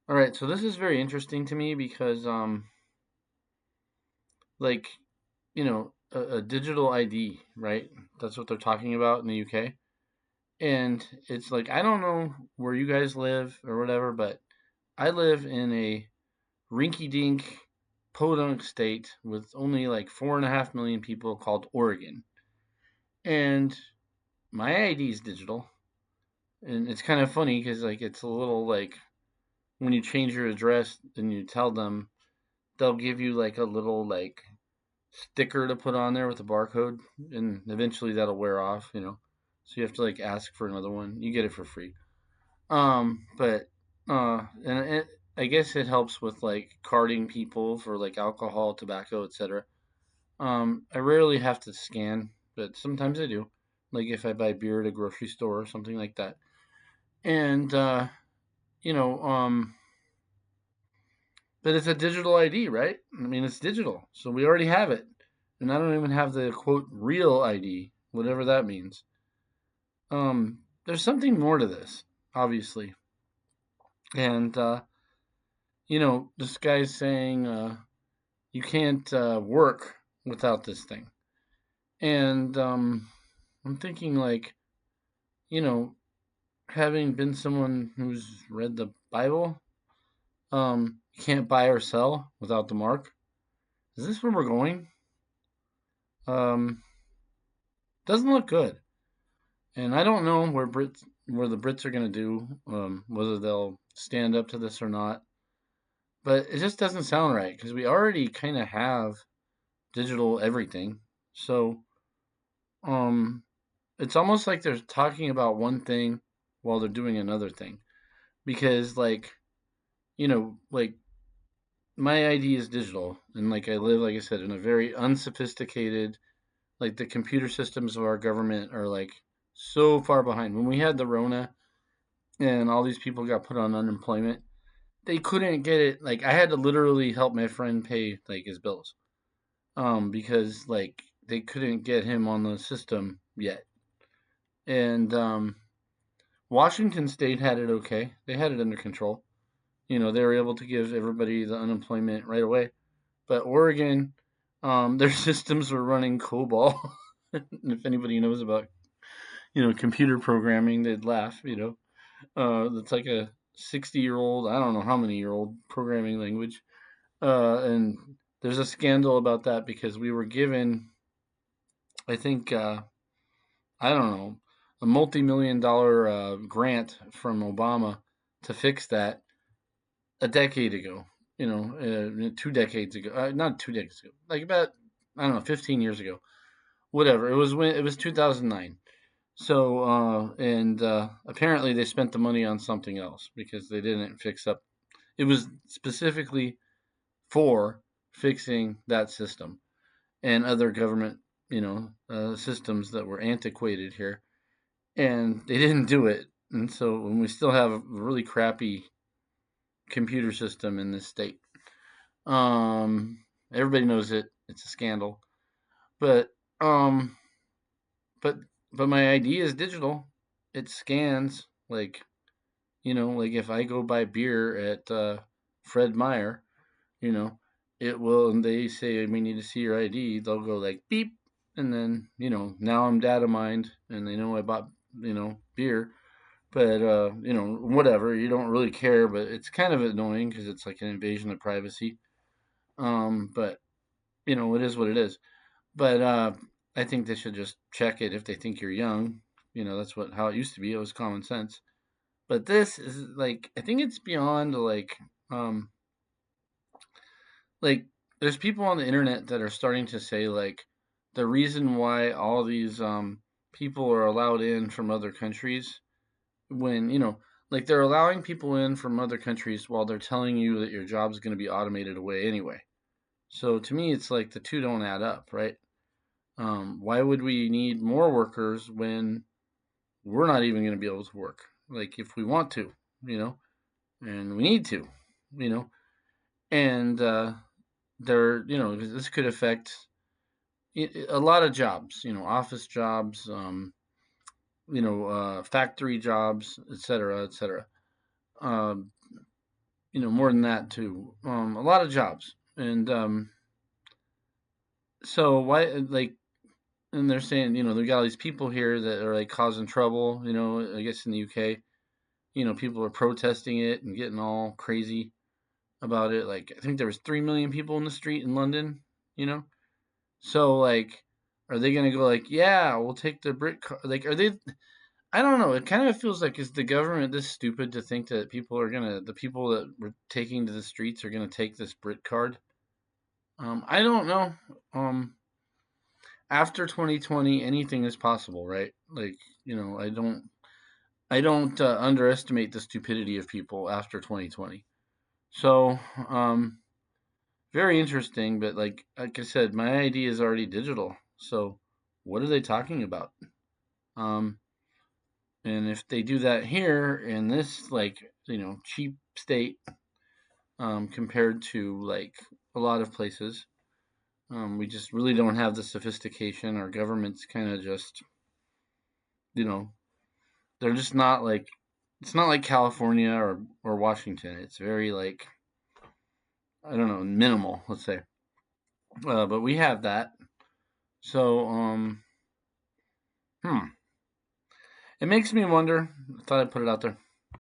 All right, so this is very interesting to me because, like, a digital ID, right? That's what they're talking about in the UK. And it's like, I don't know where you guys live or whatever, but I live in a rinky dink podunk state with only like 4.5 million people called Oregon. And my ID is digital. And it's kind of funny because, like, it's a little like when you change your address and you tell them, they'll give you like a little like sticker to put on there with a barcode, and eventually that'll wear off, So you have to like ask for another one. You get it for free. But and I guess it helps with like carding people for like alcohol, tobacco, etc. I rarely have to scan, but sometimes I do. Like if I buy beer at a grocery store or something like that. And you know, but it's a digital ID, right? I mean, it's digital, so we already have it. And I don't even have the quote real ID, whatever that means. There's something more to this, obviously. And this guy's saying you can't work without this thing. And I'm thinking, like, you know, having been someone who's read the Bible, you can't buy or sell without the mark. Is this where we're going? Um, doesn't look good. And I don't know where the Brits are going to do, whether they'll stand up to this or not. But it just doesn't sound right because we already kind of have digital everything. So um, it's almost like they're talking about one thing while they're doing another thing. Because like my ID is digital, and like I live, like I said, in a very unsophisticated, like the computer systems of our government are like so far behind. When we had the Rona and all these people got put on unemployment, they couldn't get it. Like I had to literally help my friend pay like his bills, because like they couldn't get him on the system yet. And Washington State had it okay; they had it under control. They were able to give everybody the unemployment right away. But Oregon, their systems were running COBOL. If anybody knows about computer programming, they'd laugh. It's like a 60-year-old, I don't know how many year old programming language. And there's a scandal about that because we were given, I think, I don't know, a multi-million dollar grant from Obama to fix that a decade ago. 2 decades ago, not 2 decades ago, like about, I don't know, 15 years ago, whatever. It was 2009. So and apparently they spent the money on something else because they didn't fix up. It was specifically for fixing that system and other government, systems that were antiquated here, and they didn't do it. And so when we still have a really crappy computer system in this state, everybody knows it. It's a scandal, but um, but but my ID is digital. It scans like if I go buy beer at Fred Meyer, you know, it will, and they say we need to see your ID. They'll go like beep, and then now I'm data mined, and they know I bought beer. But whatever. You don't really care, but it's kind of annoying because it's like an invasion of privacy. But it is what it is. But I think they should just check it if they think you're young. That's what how it used to be. It was common sense. But this is like, I think it's beyond like there's people on the internet that are starting to say like the reason why all these people are allowed in from other countries, when like they're allowing people in from other countries while they're telling you that your job's going to be automated away anyway. So to me it's like the two don't add up, right? Why would we need more workers when we're not even going to be able to work, like if we want to, you know and we need to, you know and there this could affect a lot of jobs, office jobs, factory jobs, etc., etc. um, more than that too. A lot of jobs, and so why like, and they're saying they've got all these people here that are like causing trouble. I guess in the UK, people are protesting it and getting all crazy about it. Like I think there was 3 million people in the street in London. You know, so like, are they gonna go like, yeah, we'll take the Brit card? Like, are they? I don't know. It kind of feels like, is the government this stupid to think that the people that we're taking to the streets are gonna take this Brit card? I don't know. Um, After 2020, anything is possible, right? Like, I don't underestimate the stupidity of people after 2020. So, very interesting, but like I said, my ID is already digital. So, what are they talking about? Um, and if they do that here in this cheap state, compared to like a lot of places, we just really don't have the sophistication. Our government's kind of just, you know, they're just not like, it's not like California or Washington. It's very like, I don't know, minimal, let's say. But we have that. So hmm, it makes me wonder. I thought I'd put it out there.